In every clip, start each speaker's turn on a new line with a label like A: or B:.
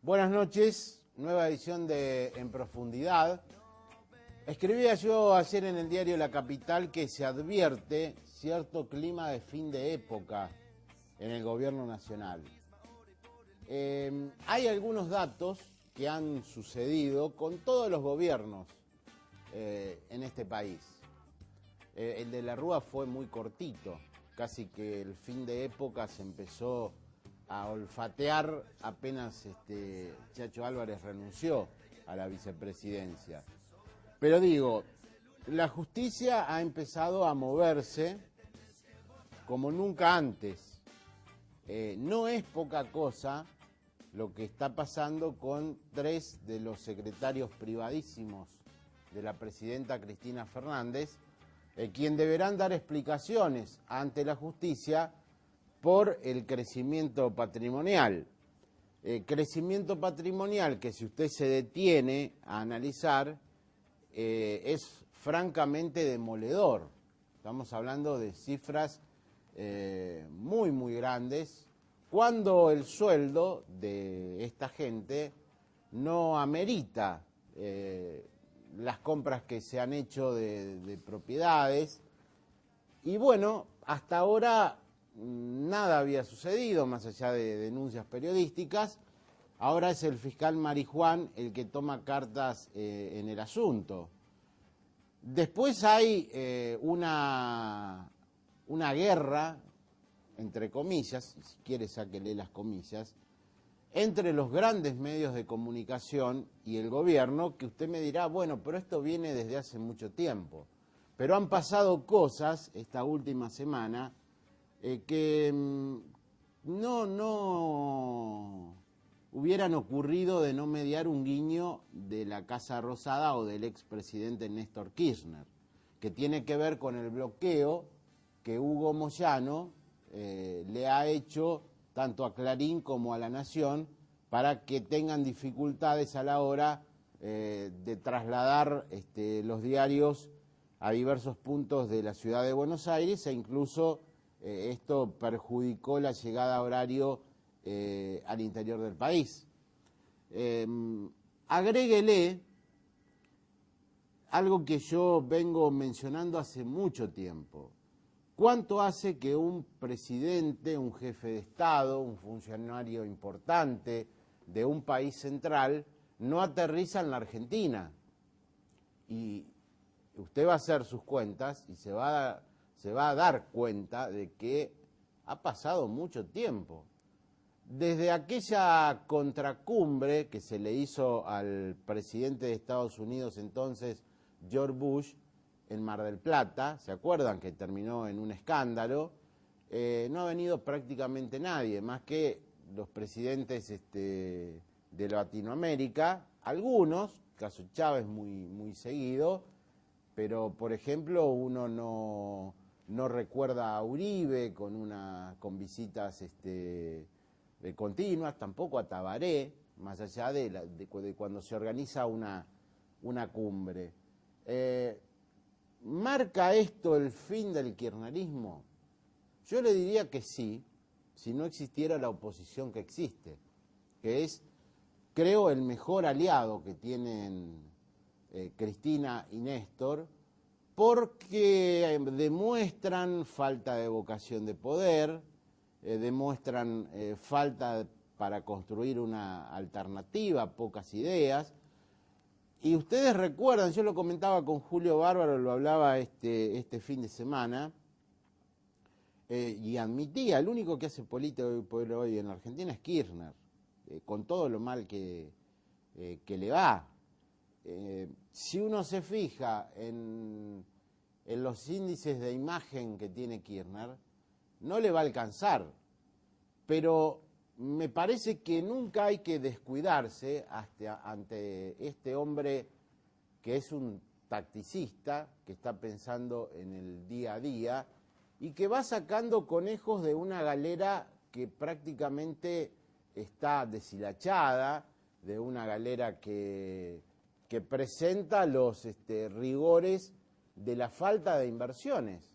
A: Buenas noches, nueva edición de En Profundidad. Escribía yo ayer en el diario La Capital que se advierte cierto clima de fin de época en el gobierno nacional. Hay algunos datos que han sucedido con todos los gobiernos en este país. El de la Rúa fue muy cortito, casi que el fin de época se empezó a olfatear apenas Chacho Álvarez renunció a la vicepresidencia. Pero digo, la justicia ha empezado a moverse como nunca antes. No es poca cosa lo que está pasando con 3 de los secretarios privadísimos de la presidenta Cristina Fernández, quien deberán dar explicaciones ante la justicia por el crecimiento patrimonial. Crecimiento patrimonial que, si usted se detiene a analizar, es francamente demoledor. Estamos hablando de cifras muy grandes, cuando el sueldo de esta gente no amerita las compras que se han hecho de propiedades. Y bueno, hasta ahora nada había sucedido, más allá de denuncias periodísticas. Ahora es el fiscal Marijuán el que toma cartas en el asunto. Después hay una guerra, entre comillas, si quiere sáquele las comillas, entre los grandes medios de comunicación y el gobierno, que usted me dirá, bueno, pero esto viene desde hace mucho tiempo. Pero han pasado cosas esta última semana que no hubieran ocurrido de no mediar un guiño de la Casa Rosada o del expresidente Néstor Kirchner, que tiene que ver con el bloqueo que Hugo Moyano le ha hecho tanto a Clarín como a La Nación para que tengan dificultades a la hora de trasladar los diarios a diversos puntos de la ciudad de Buenos Aires, e incluso esto perjudicó la llegada a horario al interior del país. Agréguele algo que yo vengo mencionando hace mucho tiempo. ¿Cuánto hace que un presidente, un jefe de Estado, un funcionario importante de un país central no aterriza en la Argentina? Y usted va a hacer sus cuentas y se va a dar cuenta de que ha pasado mucho tiempo. Desde aquella contracumbre que se le hizo al presidente de Estados Unidos entonces, George Bush, en Mar del Plata, ¿se acuerdan que terminó en un escándalo? No ha venido prácticamente nadie, más que los presidentes de Latinoamérica, algunos, caso Chávez muy seguido, pero por ejemplo uno no recuerda a Uribe con visitas continuas, tampoco a Tabaré, más allá de cuando se organiza una cumbre. ¿Marca esto el fin del kirchnerismo? Yo le diría que sí, si no existiera la oposición que existe, que es, creo, el mejor aliado que tienen Cristina y Néstor, porque demuestran falta de vocación de poder, demuestran falta para construir una alternativa, pocas ideas. Y ustedes recuerdan, yo lo comentaba con Julio Bárbaro, lo hablaba este fin de semana, y admitía, el único que hace política hoy en la Argentina es Kirchner, con todo lo mal que le va. Si uno se fija en los índices de imagen que tiene Kirchner, no le va a alcanzar, pero me parece que nunca hay que descuidarse ante este hombre que es un tacticista, que está pensando en el día a día y que va sacando conejos de una galera que prácticamente está deshilachada, de una galera que presenta los rigores de la falta de inversiones.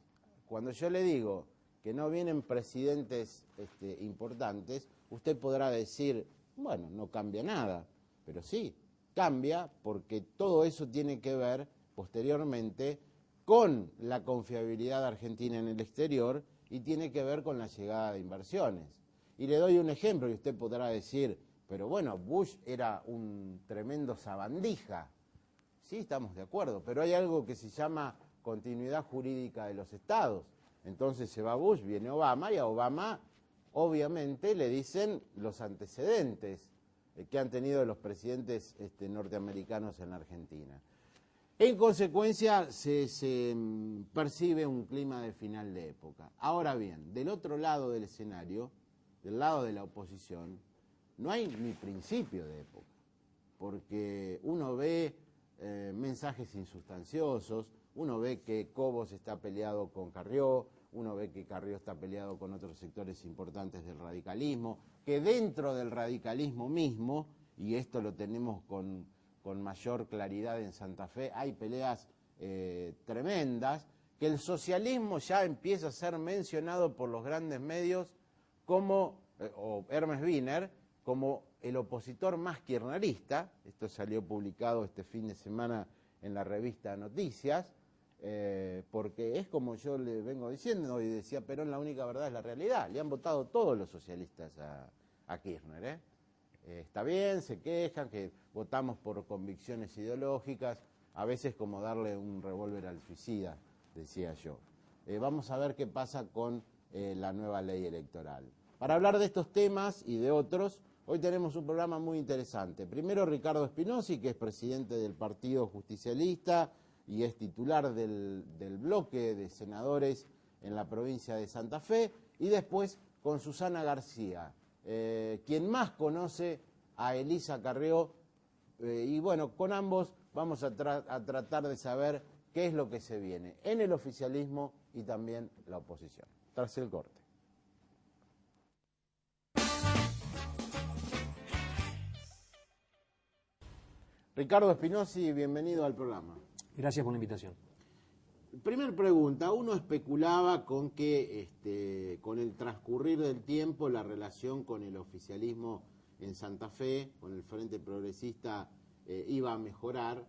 A: Cuando yo le digo que no vienen presidentes importantes, usted podrá decir, Bueno, no cambia nada, pero sí, cambia porque todo eso tiene que ver posteriormente con la confiabilidad de Argentina en el exterior y tiene que ver con la llegada de inversiones. Y le doy un ejemplo y usted podrá decir, pero bueno, Bush era un tremendo sabandija. Sí, estamos de acuerdo, pero hay algo que se llama continuidad jurídica de los estados. Entonces se va Bush, viene Obama y a Obama obviamente le dicen los antecedentes que han tenido los presidentes norteamericanos en la Argentina. En consecuencia se percibe un clima de final de época. Ahora bien, del otro lado del escenario, del lado de la oposición, no hay ni principio de época, porque uno ve mensajes insustanciosos, uno ve que Cobos está peleado con Carrió, uno ve que Carrió está peleado con otros sectores importantes del radicalismo, que dentro del radicalismo mismo, y esto lo tenemos con mayor claridad en Santa Fe, hay peleas tremendas, que el socialismo ya empieza a ser mencionado por los grandes medios como, o Hermes Wiener, como el opositor más kirchnerista. Esto salió publicado este fin de semana en la revista Noticias, porque es como yo le vengo diciendo, y decía Perón, la única verdad es la realidad. Le han votado todos los socialistas a Kirchner, está bien, se quejan, que votamos por convicciones ideológicas, a veces como darle un revólver al suicida, decía yo. Vamos a ver qué pasa con la nueva ley electoral. Para hablar de estos temas y de otros, hoy tenemos un programa muy interesante. Primero Ricardo Spinozzi, que es presidente del Partido Justicialista y es titular del bloque de senadores en la provincia de Santa Fe, y después con Susana García, quien más conoce a Elisa Carrió, y bueno, con ambos vamos a tratar de saber qué es lo que se viene en el oficialismo y también la oposición. Tras el corte. Ricardo Spinozzi, bienvenido al programa.
B: Gracias por la invitación.
A: Primer pregunta, uno especulaba con que con el transcurrir del tiempo la relación con el oficialismo en Santa Fe, con el Frente Progresista, iba a mejorar,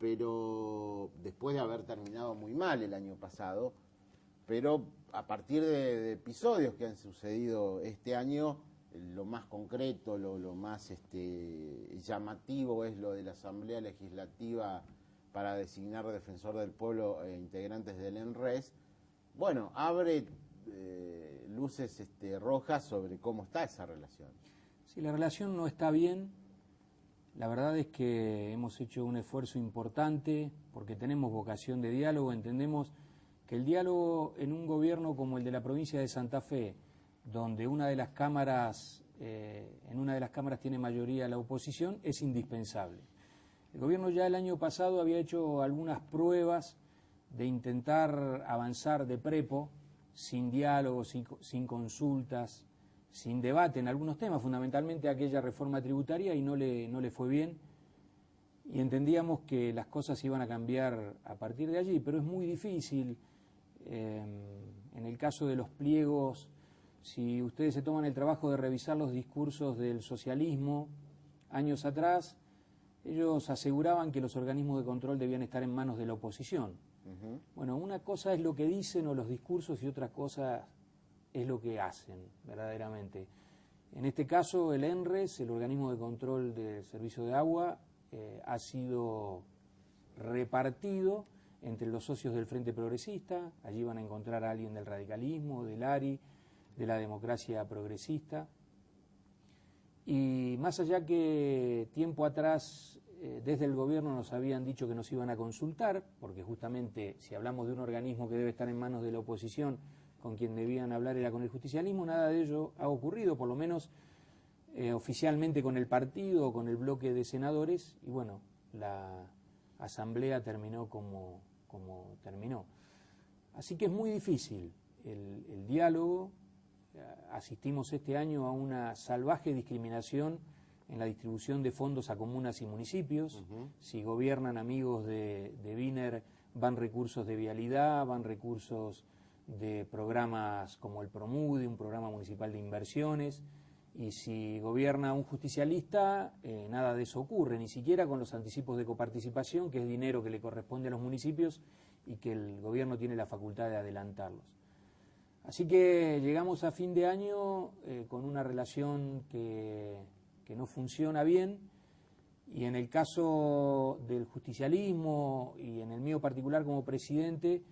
A: pero después de haber terminado muy mal el año pasado, pero a partir de episodios que han sucedido este año, lo más concreto, lo más llamativo es lo de la Asamblea Legislativa para designar defensor del pueblo e integrantes del ENRES. Bueno, abre luces rojas sobre cómo está esa relación.
B: Sí, la relación no está bien. La verdad es que hemos hecho un esfuerzo importante porque tenemos vocación de diálogo. Entendemos que el diálogo en un gobierno como el de la provincia de Santa Fe, donde en una de las cámaras tiene mayoría la oposición, es indispensable. El gobierno ya el año pasado había hecho algunas pruebas de intentar avanzar de prepo, sin diálogo, sin consultas, sin debate en algunos temas, fundamentalmente aquella reforma tributaria, y no le fue bien. Y entendíamos que las cosas iban a cambiar a partir de allí, pero es muy difícil. En el caso de los pliegos, si ustedes se toman el trabajo de revisar los discursos del socialismo años atrás, ellos aseguraban que los organismos de control debían estar en manos de la oposición. Bueno, una cosa es lo que dicen o los discursos y otra cosa es lo que hacen verdaderamente. En este caso, el ENRES, el organismo de control del servicio de agua, ha sido repartido entre los socios del Frente Progresista. Allí van a encontrar a alguien del radicalismo, del ARI, de la democracia progresista. Y más allá que tiempo atrás desde el gobierno nos habían dicho que nos iban a consultar, porque justamente si hablamos de un organismo que debe estar en manos de la oposición, con quien debían hablar era con el justicialismo, nada de ello ha ocurrido, por lo menos oficialmente con el partido o con el bloque de senadores, y bueno, la asamblea terminó como terminó. Así que es muy difícil el diálogo. Asistimos este año a una salvaje discriminación en la distribución de fondos a comunas y municipios. Si gobiernan amigos de Wiener, van recursos de vialidad, van recursos de programas como el PROMUDE, un programa municipal de inversiones, Y si gobierna un justicialista, nada de eso ocurre, ni siquiera con los anticipos de coparticipación, que es dinero que le corresponde a los municipios y que el gobierno tiene la facultad de adelantarlos. Así que llegamos a fin de año con una relación que no funciona bien, y en el caso del justicialismo y en el mío particular como presidente,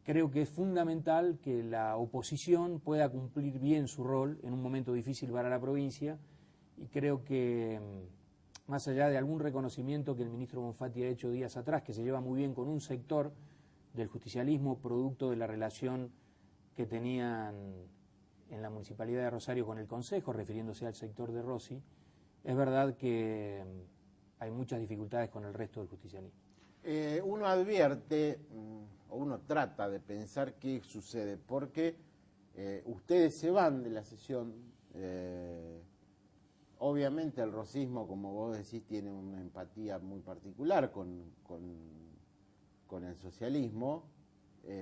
B: creo que es fundamental que la oposición pueda cumplir bien su rol en un momento difícil para la provincia, y creo que, más allá de algún reconocimiento que el ministro Bonfatti ha hecho días atrás, que se lleva muy bien con un sector del justicialismo, producto de la relación que tenían en la Municipalidad de Rosario con el Consejo, refiriéndose al sector de Rossi, es verdad que hay muchas dificultades con el resto del justicialismo.
A: Uno advierte, o uno trata de pensar qué sucede, porque ustedes se van de la sesión, obviamente el rosismo, como vos decís, tiene una empatía muy particular con el socialismo,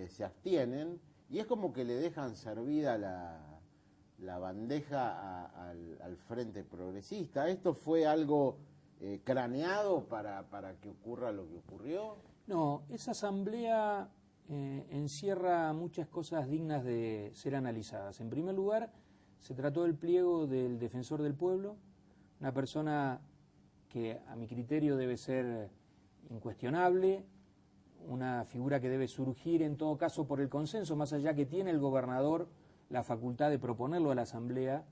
A: se abstienen, y es como que le dejan servida la bandeja al Frente Progresista. ¿Esto fue algo craneado para que ocurra lo que ocurrió?
B: No, esa asamblea encierra muchas cosas dignas de ser analizadas. En primer lugar, se trató del pliego del Defensor del Pueblo, una persona que a mi criterio debe ser incuestionable, una figura que debe surgir en todo caso por el consenso, más allá que tiene el gobernador la facultad de proponerlo a la asamblea,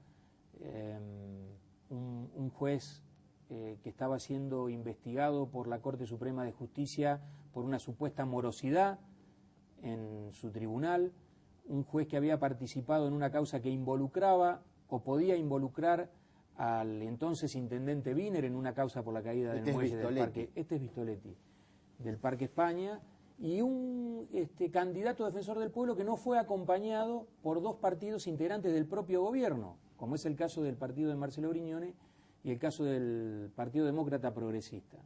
B: un juez que estaba siendo investigado por la Corte Suprema de Justicia por una supuesta morosidad en su tribunal, un juez que había participado en una causa que involucraba o podía involucrar al entonces intendente Wiener en una causa por la caída del muelle del parque. Este es Vistoletti, del Parque España, y un candidato defensor del pueblo que no fue acompañado por dos partidos integrantes del propio gobierno, como es el caso del partido de Marcelo Brignone y el caso del Partido Demócrata Progresista.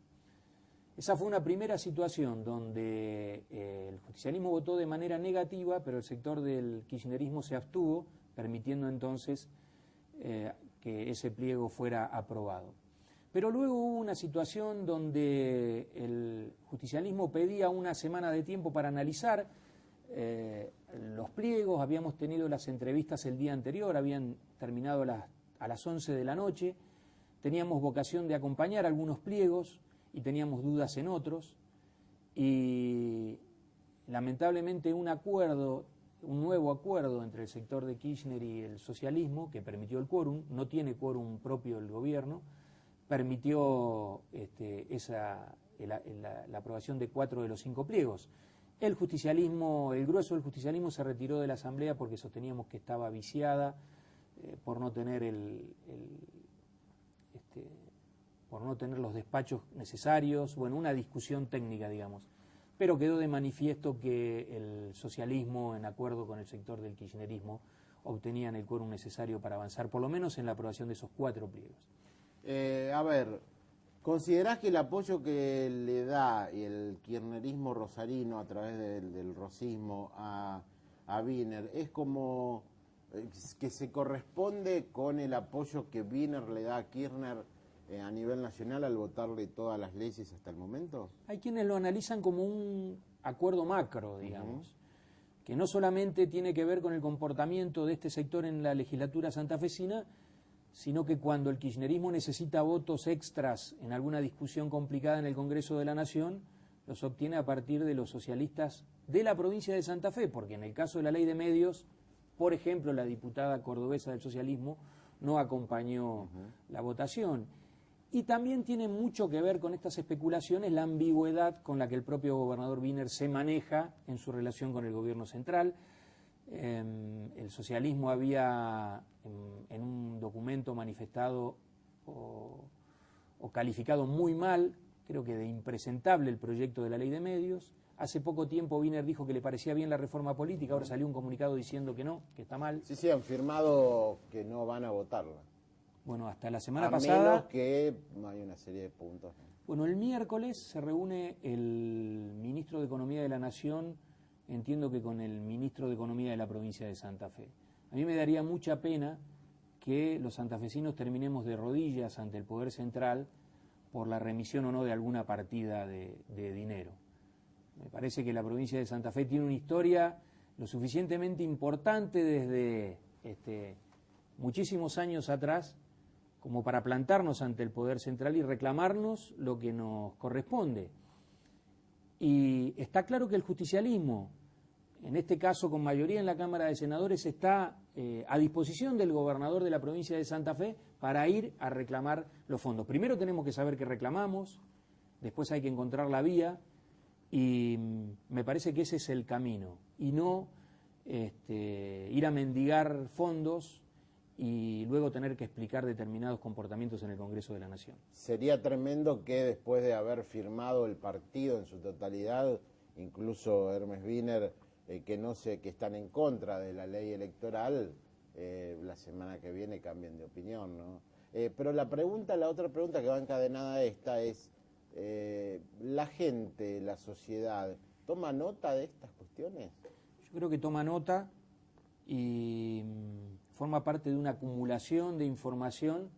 B: Esa fue una primera situación donde el justicialismo votó de manera negativa, pero el sector del kirchnerismo se abstuvo, permitiendo entonces que ese pliego fuera aprobado. Pero luego hubo una situación donde el justicialismo pedía una semana de tiempo para analizar los pliegos. Habíamos tenido las entrevistas el día anterior, habían terminado a las 11 de la noche, teníamos vocación de acompañar algunos pliegos y teníamos dudas en otros, y lamentablemente un nuevo acuerdo entre el sector de Kirchner y el socialismo, que permitió el quórum, no tiene quórum propio el gobierno, permitió la aprobación de 4 de los 5 pliegos. El grueso del justicialismo se retiró de la asamblea porque sosteníamos que estaba viciada por no tener los despachos necesarios, bueno, una discusión técnica, digamos. Pero quedó de manifiesto que el socialismo, en acuerdo con el sector del kirchnerismo, obtenían el quórum necesario para avanzar, por lo menos en la aprobación de esos 4 pliegos.
A: A ver, ¿considerás que el apoyo que le da el kirchnerismo rosarino a través del rosismo a Wiener es como que se corresponde con el apoyo que Wiener le da a Kirchner a nivel nacional al votarle todas las leyes hasta el momento?
B: Hay quienes lo analizan como un acuerdo macro, digamos, que no solamente tiene que ver con el comportamiento de este sector en la legislatura santafesina, sino que cuando el kirchnerismo necesita votos extras en alguna discusión complicada en el Congreso de la Nación, los obtiene a partir de los socialistas de la provincia de Santa Fe, porque en el caso de la ley de medios, por ejemplo, la diputada cordobesa del socialismo no acompañó la votación. Y también tiene mucho que ver con estas especulaciones la ambigüedad con la que el propio gobernador Wiener se maneja en su relación con el gobierno central. El socialismo había en un documento manifestado o calificado muy mal, creo que de impresentable, el proyecto de la ley de medios. Hace poco tiempo Wiener dijo que le parecía bien la reforma política, ahora salió un comunicado diciendo que no, que está mal.
A: Sí, han firmado que no van a votarla.
B: Bueno, hasta la semana pasada...
A: menos que no hay una serie de puntos.
B: Bueno, el miércoles se reúne el ministro de Economía de la Nación, entiendo que con el ministro de Economía de la provincia de Santa Fe. A mí me daría mucha pena que los santafesinos terminemos de rodillas ante el Poder Central por la remisión o no de alguna partida de dinero. Me parece que la provincia de Santa Fe tiene una historia lo suficientemente importante desde muchísimos años atrás como para plantarnos ante el Poder Central y reclamarnos lo que nos corresponde. Y está claro que el justicialismo, en este caso con mayoría en la Cámara de Senadores, está a disposición del gobernador de la provincia de Santa Fe para ir a reclamar los fondos. Primero tenemos que saber qué reclamamos, después hay que encontrar la vía, y me parece que ese es el camino, y no ir a mendigar fondos y luego tener que explicar determinados comportamientos en el Congreso de la Nación.
A: Sería tremendo que después de haber firmado el partido en su totalidad, incluso Hermes Wiener, que están en contra de la ley electoral, la semana que viene cambien de opinión, ¿no? Pero la otra pregunta que va encadenada a esta es, ¿la gente, la sociedad, toma nota de estas cuestiones?
B: Yo creo que toma nota y forma parte de una acumulación de información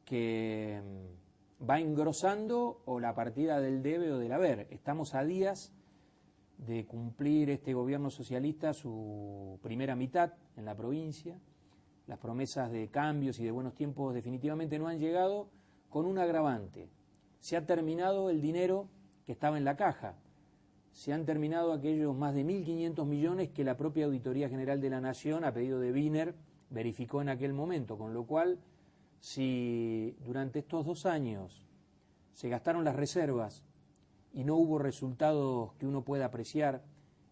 B: que va engrosando o la partida del debe o del haber. Estamos a días de cumplir este gobierno socialista su primera mitad en la provincia. Las promesas de cambios y de buenos tiempos definitivamente no han llegado, con un agravante. Se ha terminado el dinero que estaba en la caja. Se han terminado aquellos más de 1.500 millones que la propia Auditoría General de la Nación, a pedido de Wiener, verificó en aquel momento, con lo cual, si durante estos 2 años se gastaron las reservas y no hubo resultados que uno pueda apreciar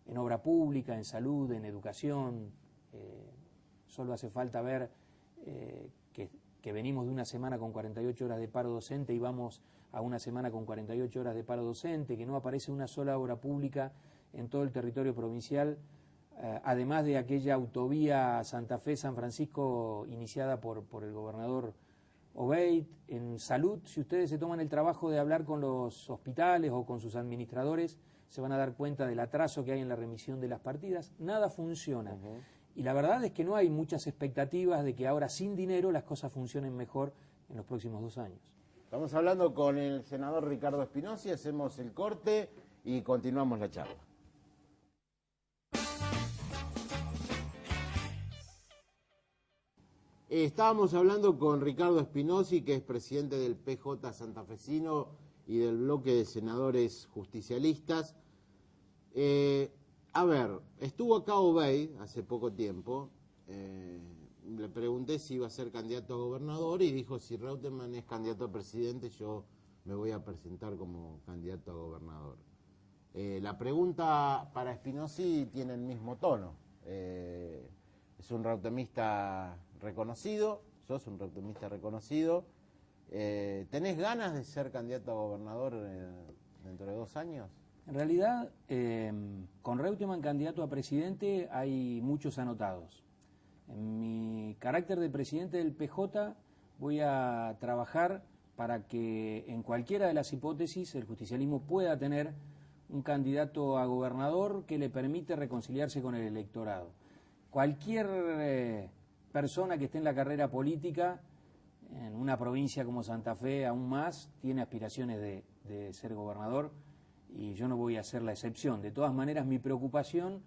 B: en obra pública, en salud, en educación, solo hace falta ver que venimos de una semana con 48 horas de paro docente y vamos a una semana con 48 horas de paro docente, que no aparece una sola obra pública en todo el territorio provincial, además de aquella autovía Santa Fe-San Francisco iniciada por el gobernador Obeid. En salud, si ustedes se toman el trabajo de hablar con los hospitales o con sus administradores, se van a dar cuenta del atraso que hay en la remisión de las partidas. Nada funciona. Y la verdad es que no hay muchas expectativas de que ahora sin dinero las cosas funcionen mejor en los próximos 2 años.
A: Estamos hablando con el senador Ricardo Espinosi, hacemos el corte y continuamos la charla. Estábamos hablando con Ricardo Espinosi, que es presidente del PJ santafesino y del bloque de senadores justicialistas. A ver, estuvo acá Obeid hace poco tiempo, le pregunté si iba a ser candidato a gobernador y dijo, si Reutemann es candidato a presidente, yo me voy a presentar como candidato a gobernador. La pregunta para Espinosi tiene el mismo tono. Es un reutemista reconocido, sos un reutemista reconocido. ¿Tenés ganas de ser candidato a gobernador dentro de 2 años?
B: En realidad, con Reutemann candidato a presidente hay muchos anotados. En mi carácter de presidente del PJ voy a trabajar para que en cualquiera de las hipótesis el justicialismo pueda tener un candidato a gobernador que le permite reconciliarse con el electorado. Cualquier persona que esté en la carrera política, en una provincia como Santa Fe aún más, tiene aspiraciones de ser gobernador y yo no voy a ser la excepción. De todas maneras, mi preocupación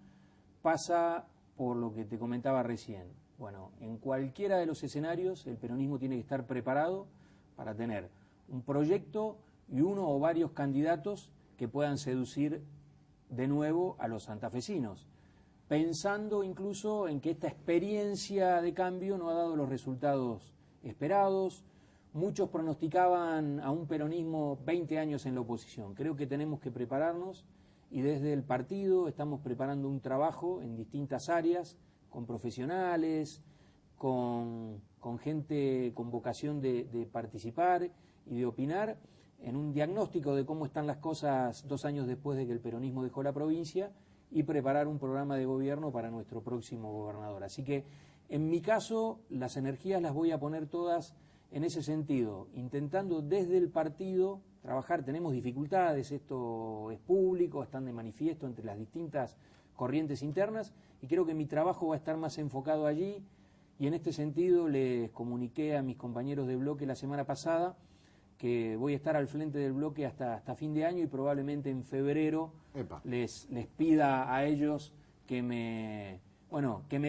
B: pasa por lo que te comentaba recién. Bueno, en cualquiera de los escenarios el peronismo tiene que estar preparado para tener un proyecto y uno o varios candidatos que puedan seducir de nuevo a los santafesinos, pensando incluso en que esta experiencia de cambio no ha dado los resultados esperados. Muchos pronosticaban a un peronismo 20 años en la oposición. Creo que tenemos que prepararnos y desde el partido estamos preparando un trabajo en distintas áreas, con profesionales, con gente con vocación de participar y de opinar en un diagnóstico de cómo están las cosas 2 años después de que el peronismo dejó la provincia y preparar un programa de gobierno para nuestro próximo gobernador. Así que en mi caso las energías las voy a poner todas en ese sentido, intentando desde el partido trabajar. Tenemos dificultades, esto es público, están de manifiesto entre las distintas corrientes internas y creo que mi trabajo va a estar más enfocado allí y en este sentido les comuniqué a mis compañeros de bloque la semana pasada que voy a estar al frente del bloque hasta fin de año y probablemente en febrero les pida a ellos que me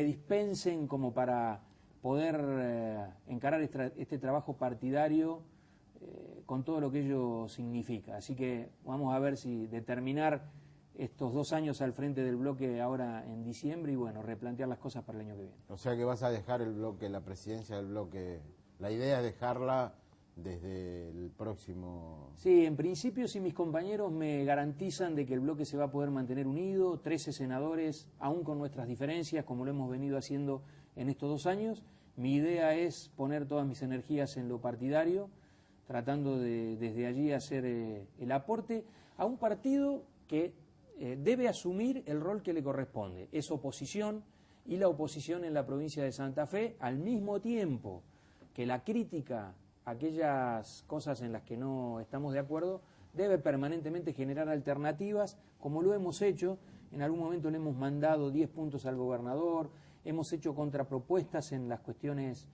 B: dispensen como para poder encarar este trabajo partidario con todo lo que ello significa. Así que vamos a ver si determinar estos 2 años al frente del bloque ahora en diciembre y bueno, replantear las cosas para el año que viene.
A: O sea que vas a dejar el bloque, la presidencia del bloque, la idea es dejarla desde el próximo...
B: Sí, en principio si mis compañeros me garantizan de que el bloque se va a poder mantener unido, 13 senadores, aún con nuestras diferencias, como lo hemos venido haciendo en estos 2 años, mi idea es poner todas mis energías en lo partidario, tratando de desde allí hacer el aporte a un partido que debe asumir el rol que le corresponde, es oposición, y la oposición en la provincia de Santa Fe, al mismo tiempo que la crítica, aquellas cosas en las que no estamos de acuerdo, debe permanentemente generar alternativas, como lo hemos hecho. En algún momento le hemos mandado 10 puntos al gobernador, hemos hecho contrapropuestas en las cuestiones,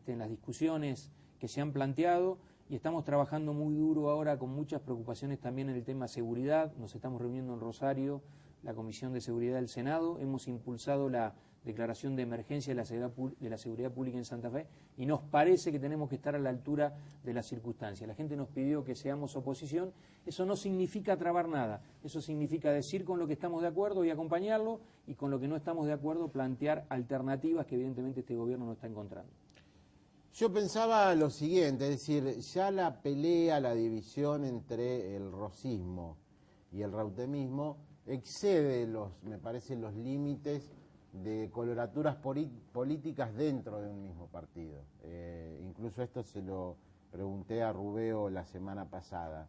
B: en las discusiones que se han planteado, y estamos trabajando muy duro ahora con muchas preocupaciones también en el tema seguridad. Nos estamos reuniendo en Rosario, la Comisión de Seguridad del Senado, hemos impulsado la declaración de emergencia de la seguridad pública en Santa Fe y nos parece que tenemos que estar a la altura de las circunstancias. La gente nos pidió que seamos oposición, eso no significa trabar nada, eso significa decir con lo que estamos de acuerdo y acompañarlo, y con lo que no estamos de acuerdo plantear alternativas que evidentemente este gobierno no está encontrando.
A: Yo pensaba lo siguiente, es decir, ya la pelea, la división entre el rosismo y el rautemismo excede me parece, los límites de coloraturas políticas dentro de un mismo partido. Incluso esto se lo pregunté a Rubeo la semana pasada.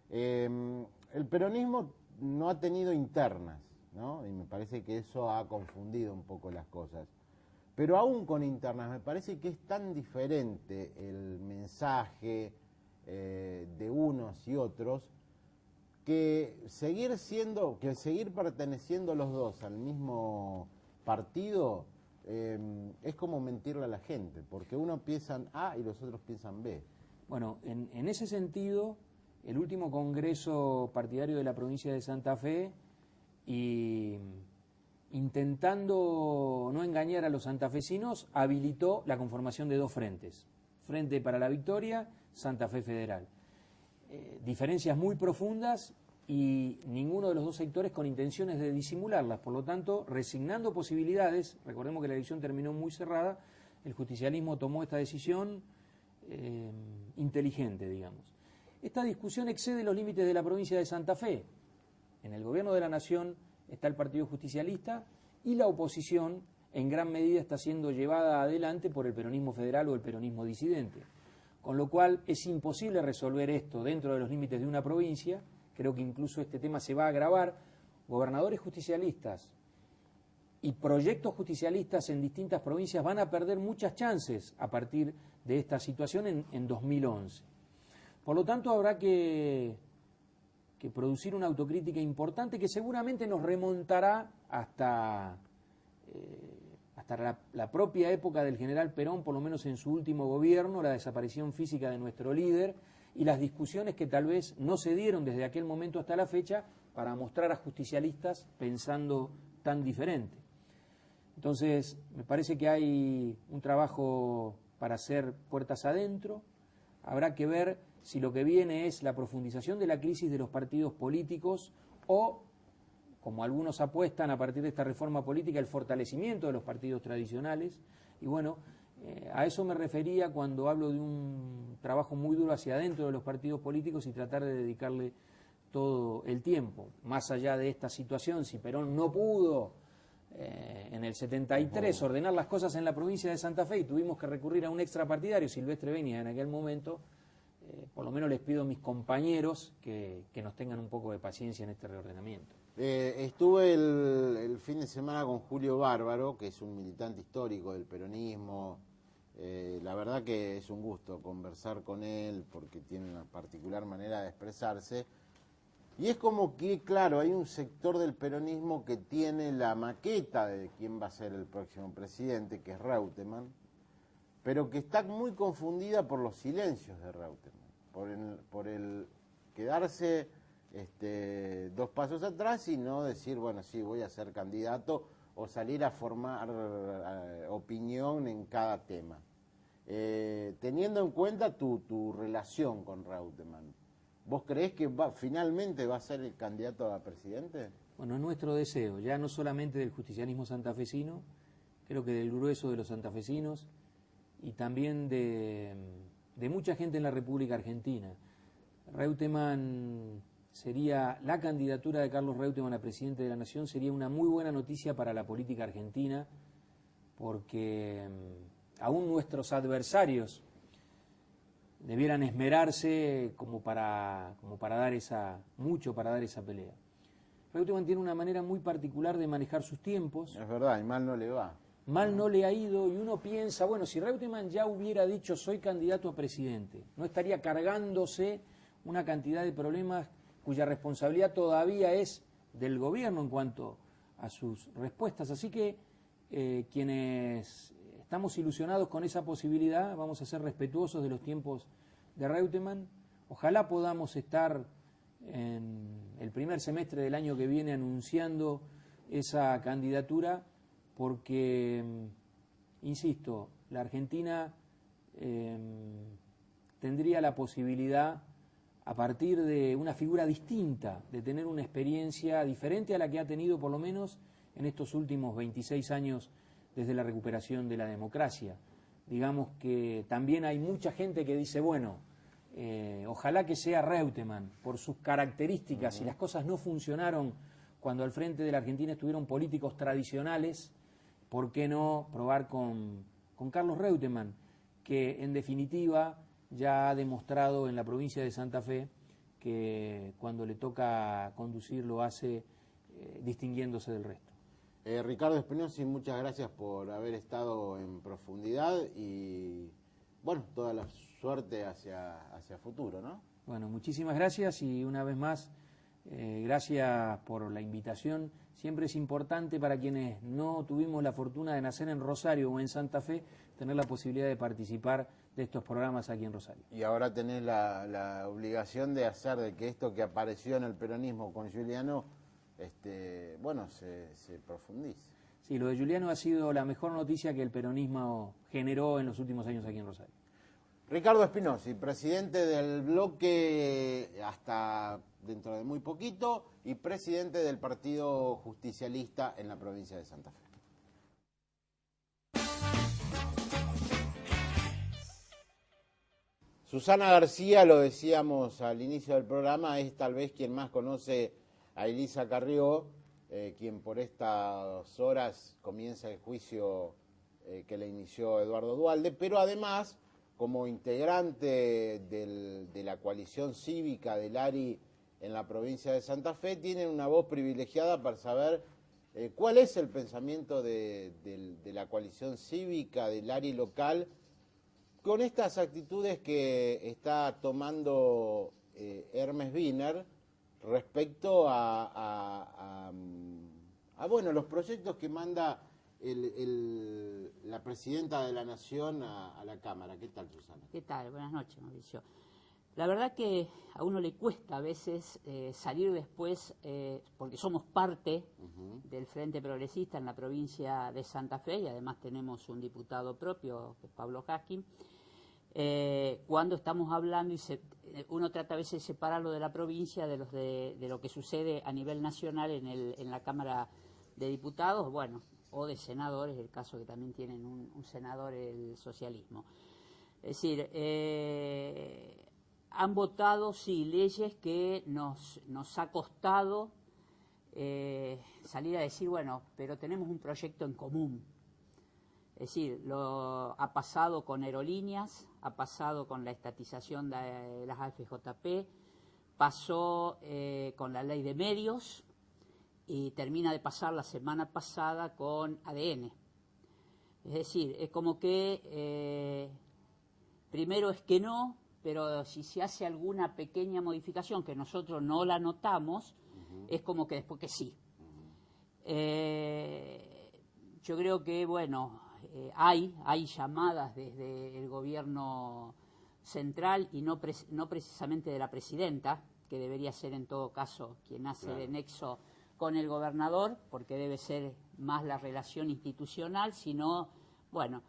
A: El peronismo no ha tenido internas, ¿no? Y me parece que eso ha confundido un poco las cosas. Pero aún con internas, me parece que es tan diferente el mensaje de unos y otros, que seguir perteneciendo los dos al mismo partido es como mentirle a la gente, porque uno piensa A y los otros piensan B.
B: Bueno, en ese sentido, el último congreso partidario de la provincia de Santa Fe, y intentando no engañar a los santafesinos, habilitó la conformación de 2 frentes. Frente para la Victoria, Santa Fe Federal. Diferencias muy profundas y ninguno de los 2 sectores con intenciones de disimularlas. Por lo tanto, resignando posibilidades, recordemos que la elección terminó muy cerrada, el justicialismo tomó esta decisión inteligente, digamos. Esta discusión excede los límites de la provincia de Santa Fe. En el gobierno de la Nación está el Partido Justicialista y la oposición en gran medida está siendo llevada adelante por el peronismo federal o el peronismo disidente. Con lo cual es imposible resolver esto dentro de los límites de una provincia. Creo que incluso este tema se va a agravar. Gobernadores justicialistas y proyectos justicialistas en distintas provincias van a perder muchas chances a partir de esta situación en 2011. Por lo tanto, habrá que producir una autocrítica importante que seguramente nos remontará hasta la propia época del general Perón, por lo menos en su último gobierno, la desaparición física de nuestro líder y las discusiones que tal vez no se dieron desde aquel momento hasta la fecha para mostrar a justicialistas pensando tan diferente. Entonces, me parece que hay un trabajo para hacer puertas adentro. Habrá que ver si lo que viene es la profundización de la crisis de los partidos políticos o, como algunos apuestan a partir de esta reforma política, el fortalecimiento de los partidos tradicionales. Y bueno, a eso me refería cuando hablo de un trabajo muy duro hacia adentro de los partidos políticos y tratar de dedicarle todo el tiempo. Más allá de esta situación, si Perón no pudo en el 73 ordenar las cosas en la provincia de Santa Fe y tuvimos que recurrir a un extrapartidario, Silvestre Beña, en aquel momento, por lo menos les pido a mis compañeros que nos tengan un poco de paciencia en este reordenamiento.
A: Estuve el fin de semana con Julio Bárbaro, que es un militante histórico del peronismo. La verdad que es un gusto conversar con él porque tiene una particular manera de expresarse. Y es como que, claro, hay un sector del peronismo que tiene la maqueta de quién va a ser el próximo presidente, que es Reutemann, pero que está muy confundida por los silencios de Reutemann, por el quedarse 2 pasos atrás y no decir, bueno, sí, voy a ser candidato, o salir a formar opinión en cada tema. Teniendo en cuenta tu relación con Reutemann, ¿vos creés que finalmente va a ser el candidato a presidente?
B: Bueno, es nuestro deseo, ya no solamente del justicialismo santafesino, creo que del grueso de los santafesinos y también de mucha gente en la República Argentina. Reutemann sería, la candidatura de Carlos Reutemann a presidente de la Nación sería una muy buena noticia para la política argentina, porque aún nuestros adversarios debieran esmerarse como para dar mucho para dar esa pelea. Reutemann tiene una manera muy particular de manejar sus tiempos.
A: Es verdad, y mal no le va.
B: Mal no le ha ido, y uno piensa, bueno, si Reutemann ya hubiera dicho soy candidato a presidente, no estaría cargándose una cantidad de problemas cuya responsabilidad todavía es del gobierno en cuanto a sus respuestas. Así que quienes estamos ilusionados con esa posibilidad, vamos a ser respetuosos de los tiempos de Reutemann. Ojalá podamos estar en el primer semestre del año que viene anunciando esa candidatura, porque, insisto, la Argentina tendría la posibilidad, a partir de una figura distinta, de tener una experiencia diferente a la que ha tenido por lo menos en estos últimos 26 años desde la recuperación de la democracia. Digamos que también hay mucha gente que dice, bueno, ojalá que sea Reutemann, por sus características. Si las cosas no funcionaron cuando al frente de la Argentina estuvieron políticos tradicionales, ¿por qué no probar con Carlos Reutemann, que en definitiva ya ha demostrado en la provincia de Santa Fe que cuando le toca conducir lo hace distinguiéndose del resto?
A: Ricardo Espinosi, muchas gracias por haber estado en profundidad y, bueno, toda la suerte hacia futuro, ¿no?
B: Bueno, muchísimas gracias y una vez más, gracias por la invitación. Siempre es importante para quienes no tuvimos la fortuna de nacer en Rosario o en Santa Fe, tener la posibilidad de participar de estos programas aquí en Rosario.
A: Y ahora tenés la obligación de hacer de que esto que apareció en el peronismo con Giuliano, bueno, se profundice.
B: Sí, lo de Giuliano ha sido la mejor noticia que el peronismo generó en los últimos años aquí en Rosario.
A: Ricardo Espinosi, presidente del bloque hasta dentro de muy poquito y presidente del Partido Justicialista en la provincia de Santa Fe. Susana García, lo decíamos al inicio del programa, es tal vez quien más conoce a Elisa Carrió, quien por estas horas comienza el juicio que le inició Eduardo Duhalde, pero además, como integrante de la coalición cívica del ARI en la provincia de Santa Fe, tiene una voz privilegiada para saber cuál es el pensamiento de la coalición cívica del ARI local con estas actitudes que está tomando Hermes Wiener respecto a bueno, los proyectos que manda la presidenta de la Nación a la Cámara. ¿Qué tal, Susana?
C: ¿Qué tal? Buenas noches, Mauricio. La verdad que a uno le cuesta a veces salir después, porque somos parte del Frente Progresista en la provincia de Santa Fe y además tenemos un diputado propio, que es Pablo Jaskin, cuando estamos hablando y uno trata a veces de separarlo de la provincia de lo que sucede a nivel nacional en la Cámara de Diputados, bueno, o de senadores, el caso que también tienen un senador el socialismo. Es decir, han votado, sí, leyes que nos ha costado salir a decir, bueno, pero tenemos un proyecto en común. Es decir, ha pasado con aerolíneas, ha pasado con la estatización de las AFJP, pasó con la ley de medios y termina de pasar la semana pasada con ADN. Es decir, es como que primero es que no, pero si se hace alguna pequeña modificación que nosotros no la notamos, es como que después que sí. Yo creo que, bueno, hay llamadas desde el gobierno central y no precisamente de la presidenta, que debería ser en todo caso quien hace de nexo con el gobernador, porque debe ser más la relación institucional, sino, bueno,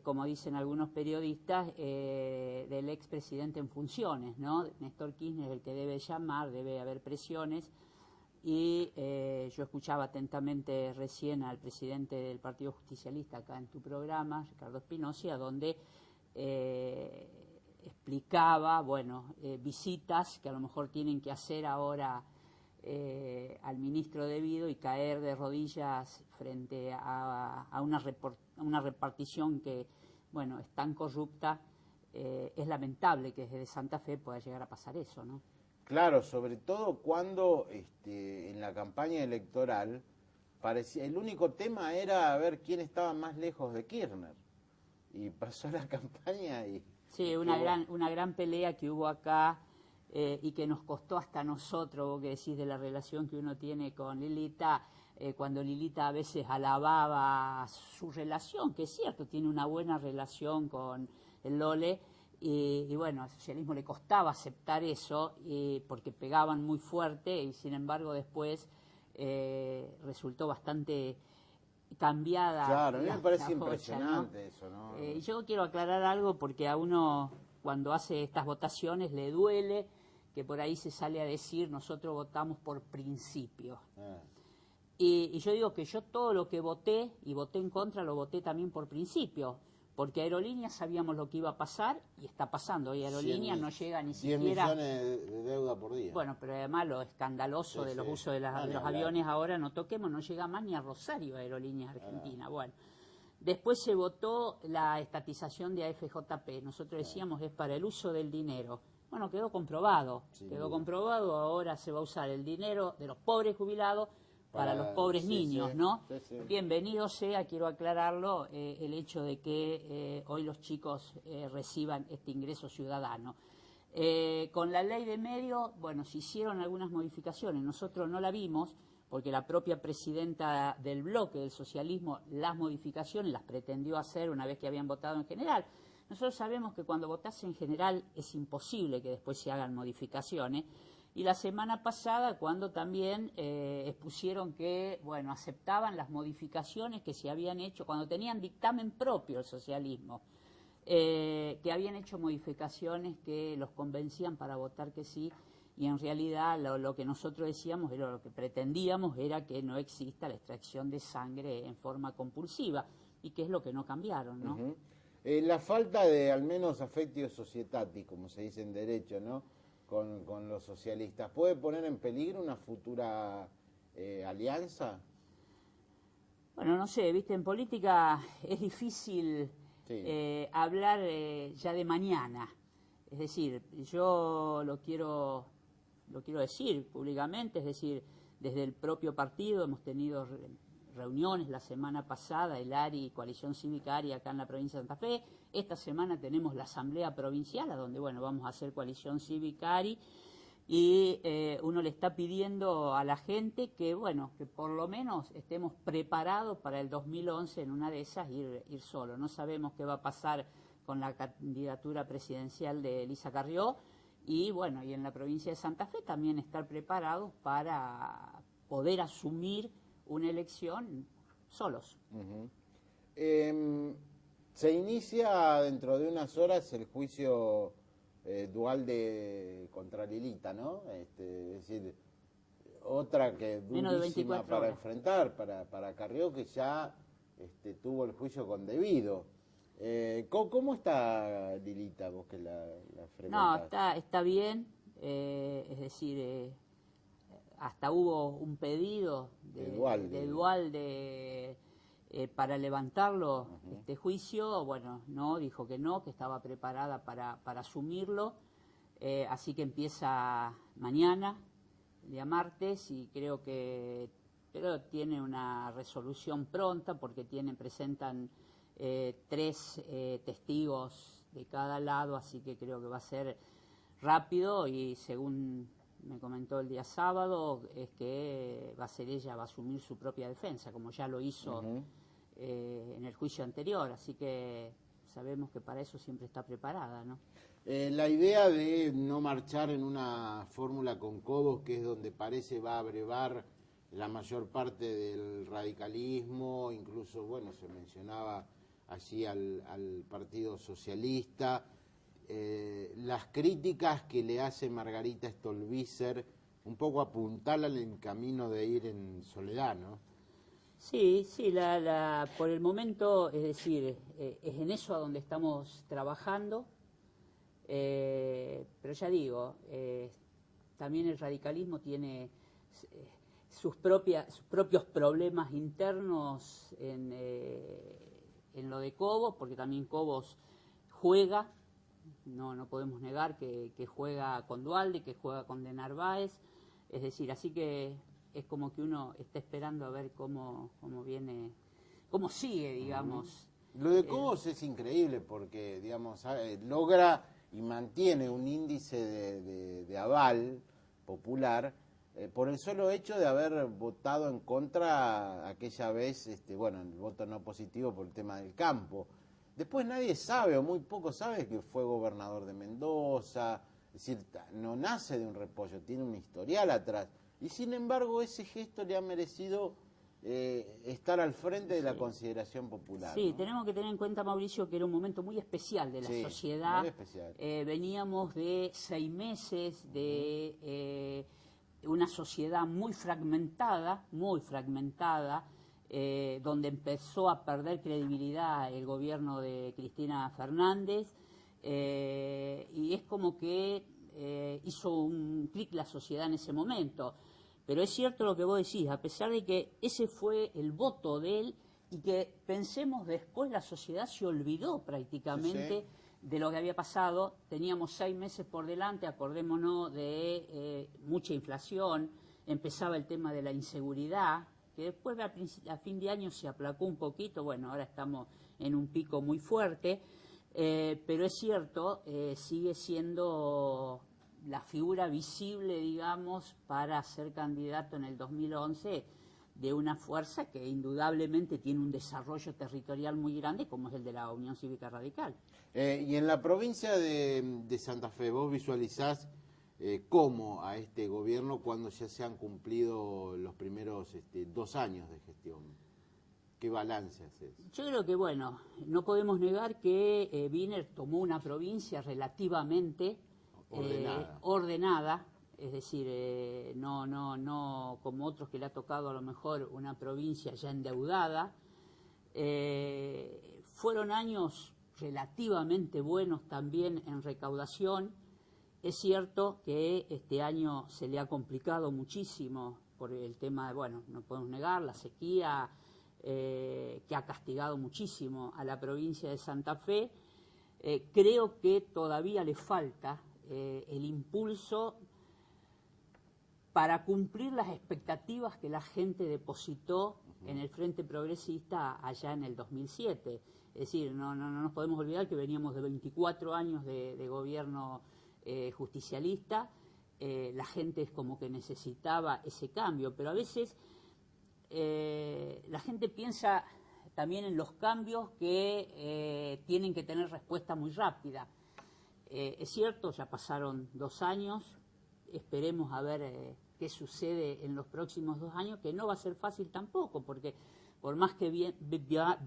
C: como dicen algunos periodistas, del expresidente en funciones, ¿no? Néstor Kirchner es el que debe llamar, debe haber presiones, y yo escuchaba atentamente recién al presidente del Partido Justicialista acá en tu programa, Ricardo Espinosa, donde explicaba, bueno, visitas que a lo mejor tienen que hacer ahora al ministro debido y caer de rodillas frente a una repartición que, bueno, es tan corrupta. Es lamentable que desde Santa Fe pueda llegar a pasar eso, ¿no?
A: Claro, sobre todo cuando en la campaña electoral parecía, el único tema era ver quién estaba más lejos de Kirchner. Y pasó la campaña y...
C: Sí, una gran pelea que hubo acá y que nos costó hasta nosotros, vos que decís de la relación que uno tiene con Lilita, cuando Lilita a veces alababa su relación, que es cierto, tiene una buena relación con el Lole, y bueno, al socialismo le costaba aceptar eso porque pegaban muy fuerte y sin embargo después resultó bastante cambiada.
A: Claro, a mí me parece impresionante, ¿no? Eso, ¿no?
C: Y yo quiero aclarar algo porque a uno cuando hace estas votaciones le duele que por ahí se sale a decir nosotros votamos por principio. Y yo digo que yo todo lo que voté y voté en contra lo voté también por principio, porque Aerolíneas sabíamos lo que iba a pasar y está pasando. Y Aerolíneas no llega ni siquiera...
A: 10 millones de deuda por día.
C: Bueno, pero además lo escandaloso de los usos de los aviones ahora, no toquemos, no llega más ni a Rosario Aerolíneas Argentina. Bueno, después se votó la estatización de AFJP. Nosotros decíamos es para el uso del dinero. Bueno, quedó comprobado. Quedó comprobado, ahora se va a usar el dinero de los pobres jubilados para los pobres niños, ¿no? Bienvenido sea, quiero aclararlo, el hecho de que hoy los chicos reciban este ingreso ciudadano. Con la ley de medios, bueno, se hicieron algunas modificaciones, nosotros no la vimos, porque la propia presidenta del bloque del socialismo las modificaciones las pretendió hacer una vez que habían votado en general. Nosotros sabemos que cuando votás en general es imposible que después se hagan modificaciones. Y la semana pasada, cuando también expusieron que, bueno, aceptaban las modificaciones que se habían hecho, cuando tenían dictamen propio el socialismo, que habían hecho modificaciones que los convencían para votar que sí, y en realidad lo que nosotros decíamos, lo que pretendíamos era que no exista la extracción de sangre en forma compulsiva, y que es lo que no cambiaron, ¿no?
A: La falta de, al menos, affectio societatis, como se dice en derecho, ¿no?, con los socialistas, ¿puede poner en peligro una futura alianza?
C: Bueno, no sé, viste, en política es difícil hablar ya de mañana. Es decir, yo lo quiero decir públicamente, es decir, desde el propio partido hemos tenido reuniones la semana pasada, el ARI y Coalición Cívica ARI acá en la provincia de Santa Fe. Esta semana tenemos la Asamblea Provincial, a donde, bueno, vamos a hacer Coalición Cívica ARI, y uno le está pidiendo a la gente que, bueno, que por lo menos estemos preparados para el 2011, en una de esas ir solo. No sabemos qué va a pasar con la candidatura presidencial de Elisa Carrió, y bueno, y en la provincia de Santa Fe también estar preparados para poder asumir una elección solos.
A: Se inicia dentro de unas horas el juicio dual contra Lilita, ¿no? Es decir, otra que durísima para enfrentar, para Carrió, que ya tuvo el juicio con debido. ¿Cómo está Lilita, vos que la frecuentás?
C: No, está bien, es decir... hasta hubo un pedido de Duhalde para levantarlo, este juicio. Bueno, no, dijo que no, que estaba preparada para asumirlo, así que empieza mañana, el día martes, y creo que tiene una resolución pronta porque presentan 3 testigos de cada lado, así que creo que va a ser rápido y según me comentó el día sábado, es que va a ser ella, va a asumir su propia defensa, como ya lo hizo en el juicio anterior, así que sabemos que para eso siempre está preparada, ¿no?
A: La idea de no marchar en una fórmula con Cobos, que es donde parece va a abrevar la mayor parte del radicalismo, incluso, bueno, se mencionaba allí al Partido Socialista, las críticas que le hace Margarita Stolbizer, un poco apuntalan en el camino de ir en soledad, ¿no?
C: Sí, sí, por el momento, es decir, es en eso a donde estamos trabajando, pero ya digo, también el radicalismo tiene sus propios problemas internos en lo de Cobos, porque también Cobos juega, no podemos negar que juega con Duhalde, que juega con De Narváez, es decir, así que es como que uno está esperando a ver cómo viene, cómo sigue, digamos.
A: Lo de Cobos es increíble porque, digamos, logra y mantiene un índice de aval popular por el solo hecho de haber votado en contra aquella vez, bueno, el voto no positivo por el tema del campo. Después nadie sabe, o muy poco sabe, que fue gobernador de Mendoza, es decir, no nace de un repollo, tiene un historial atrás. Y sin embargo ese gesto le ha merecido estar al frente de la consideración popular.
C: Sí,
A: ¿no?
C: tenemos que tener en cuenta, Mauricio, que era un momento muy especial de la sociedad.
A: Muy especial.
C: Veníamos de 6 meses de una sociedad muy fragmentada, donde empezó a perder credibilidad el gobierno de Cristina Fernández, y es como que hizo un clic la sociedad en ese momento. Pero es cierto lo que vos decís, a pesar de que ese fue el voto de él y que pensemos después la sociedad se olvidó prácticamente de lo que había pasado. Teníamos 6 meses por delante, acordémonos de mucha inflación, empezaba el tema de la inseguridad, que después a fin de año se aplacó un poquito, bueno, ahora estamos en un pico muy fuerte, pero es cierto, sigue siendo la figura visible, digamos, para ser candidato en el 2011 de una fuerza que indudablemente tiene un desarrollo territorial muy grande, como es el de la Unión Cívica Radical.
A: Y en la provincia de Santa Fe, ¿vos visualizás cómo a este gobierno cuando ya se han cumplido los primeros 2 años de gestión? ¿Qué balance haces?
C: Yo creo que, bueno, no podemos negar que Wiener tomó una provincia relativamente ordenada, es decir, no como otros que le ha tocado a lo mejor una provincia ya endeudada. Fueron años relativamente buenos también en recaudación. Es cierto que este año se le ha complicado muchísimo por el tema de, bueno, no podemos negar, la sequía que ha castigado muchísimo a la provincia de Santa Fe. Creo que todavía le falta el impulso para cumplir las expectativas que la gente depositó en el Frente Progresista allá en el 2007. Es decir, no nos podemos olvidar que veníamos de 24 años de gobierno justicialista. La gente es como que necesitaba ese cambio, pero a veces la gente piensa también en los cambios que tienen que tener respuesta muy rápida. Es cierto, ya pasaron 2 años, esperemos a ver qué sucede en los próximos 2 años, que no va a ser fácil tampoco, porque por más que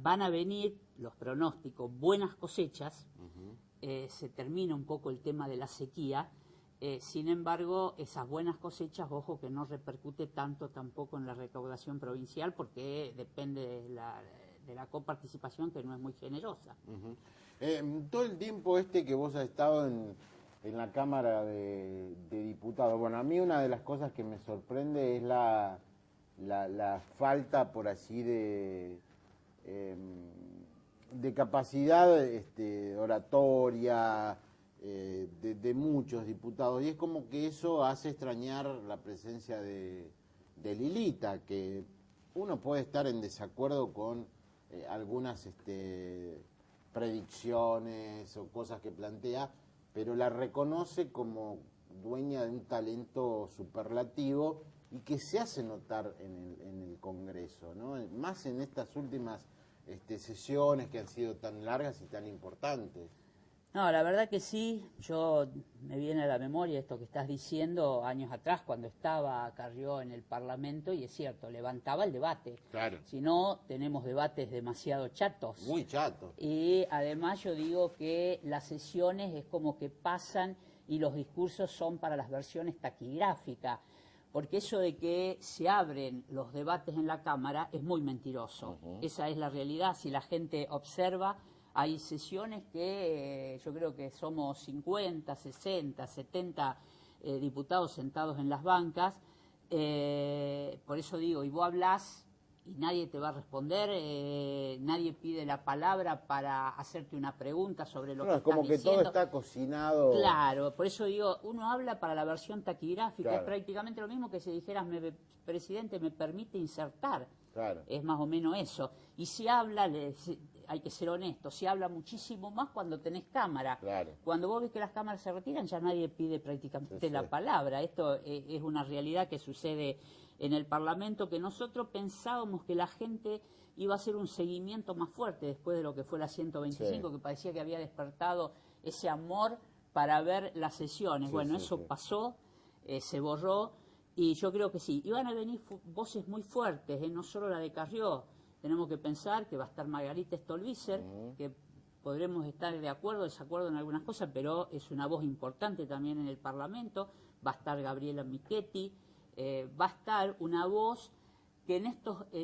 C: van a venir los pronósticos, buenas cosechas, se termina un poco el tema de la sequía. Sin embargo, esas buenas cosechas, ojo, que no repercute tanto tampoco en la recaudación provincial, porque depende de la coparticipación, que no es muy generosa.
A: Todo el tiempo que vos has estado en la Cámara de Diputados, bueno, a mí una de las cosas que me sorprende es la falta, por así, de capacidad oratoria de muchos diputados, y es como que eso hace extrañar la presencia de Lilita, que uno puede estar en desacuerdo con algunas predicciones o cosas que plantea, pero la reconoce como dueña de un talento superlativo y que se hace notar en el Congreso, ¿no? Más en estas últimas sesiones que han sido tan largas y tan importantes.
C: No, la verdad que sí, yo me viene a la memoria esto que estás diciendo años atrás cuando estaba Carrió en el Parlamento, y es cierto, levantaba el debate.
A: Claro.
C: Si no, tenemos debates demasiado chatos.
A: Muy chatos.
C: Y además yo digo que las sesiones es como que pasan y los discursos son para las versiones taquigráficas, porque eso de que se abren los debates en la Cámara es muy mentiroso. Esa es la realidad. Si la gente observa, hay sesiones que yo creo que somos 50, 60, 70 diputados sentados en las bancas. Por eso digo, y vos hablás y nadie te va a responder, nadie pide la palabra para hacerte una pregunta sobre lo que estás
A: como que
C: diciendo.
A: todo está cocinado.
C: Claro, por eso digo, uno habla para la versión taquigráfica,
A: claro.
C: Es prácticamente lo mismo que si dijeras, presidente, me permite insertar.
A: Claro.
C: Es más o menos eso. Y si habla, hay que ser honesto, se habla muchísimo más cuando tenés cámara.
A: Claro.
C: Cuando vos ves que las cámaras se retiran, ya nadie pide prácticamente la palabra. Esto es una realidad que sucede en el Parlamento, que nosotros pensábamos que la gente iba a hacer un seguimiento más fuerte después de lo que fue la 125, que parecía que había despertado ese amor para ver las sesiones. Bueno, eso pasó, se borró, y yo creo que sí. Y van a venir voces muy fuertes, no solo la de Carrió. Tenemos que pensar que va a estar Margarita Stolbizer, que podremos estar de acuerdo o desacuerdo en algunas cosas, pero es una voz importante también en el Parlamento. Va a estar Gabriela Michetti, va a estar una voz que en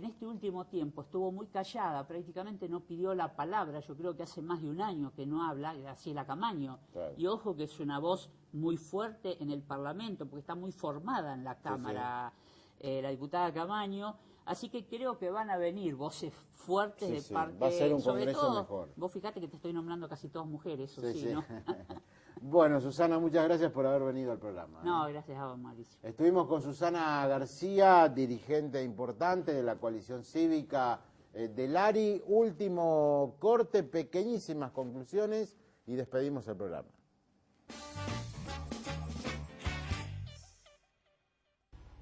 C: este último tiempo estuvo muy callada, prácticamente no pidió la palabra. Yo creo que hace más de un año que no habla, Graciela Camaño. Claro. Y ojo que es una voz muy fuerte en el Parlamento, porque está muy formada en la Cámara, la diputada Camaño. Así que creo que van a venir voces fuertes de parte...
A: Va a ser un
C: sobre
A: congreso
C: todo,
A: mejor.
C: Vos fíjate que te estoy nombrando casi todas mujeres, eso sí, ¿no?
A: Bueno, Susana, muchas gracias por haber venido al programa.
C: No, gracias a vos, Mauricio.
A: Estuvimos con Susana García, dirigente importante de la coalición cívica del ARI. Último corte, pequeñísimas conclusiones y despedimos el programa.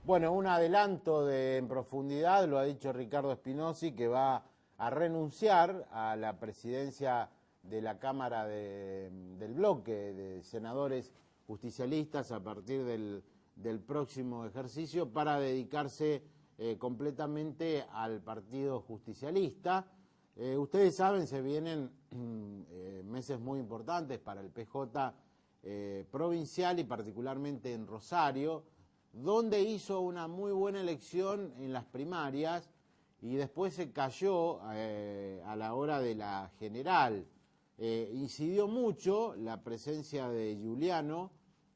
A: Bueno, un adelanto En Profundidad, lo ha dicho Ricardo Espinosi, que va a renunciar a la presidencia de la Cámara del bloque de senadores justicialistas a partir del próximo ejercicio para dedicarse completamente al Partido Justicialista. Ustedes saben, se vienen meses muy importantes para el PJ provincial y particularmente en Rosario, donde hizo una muy buena elección en las primarias y después se cayó a la hora de la general. Incidió mucho la presencia de Giuliano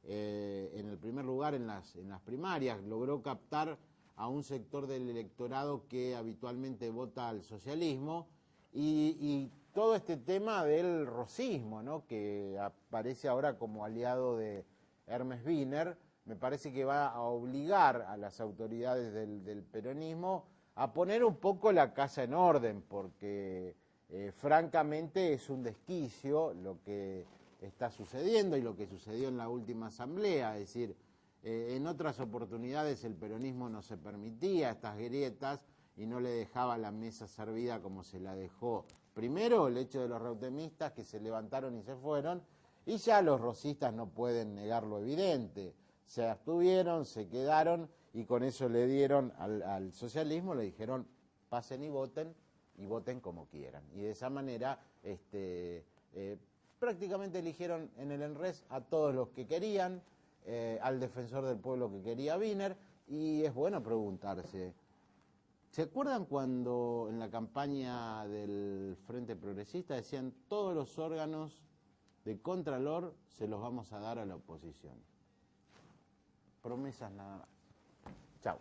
A: en el primer lugar en las primarias, logró captar a un sector del electorado que habitualmente vota al socialismo y todo este tema del rosismo, ¿no?, que aparece ahora como aliado de Hermes Wiener, me parece que va a obligar a las autoridades del peronismo a poner un poco la casa en orden, porque francamente es un desquicio lo que está sucediendo y lo que sucedió en la última asamblea. Es decir, en otras oportunidades el peronismo no se permitía estas grietas y no le dejaba la mesa servida como se la dejó primero el hecho de los reutemistas que se levantaron y se fueron, y ya los rosistas no pueden negar lo evidente. Se abstuvieron, se quedaron y con eso le dieron al socialismo, le dijeron pasen y voten como quieran. Y de esa manera prácticamente eligieron en el ENRES a todos los que querían, al defensor del pueblo que quería Wiener, y es bueno preguntarse, ¿se acuerdan cuando en la campaña del Frente Progresista decían todos los órganos de Contralor se los vamos a dar a la oposición? Promesas nada más. Chao.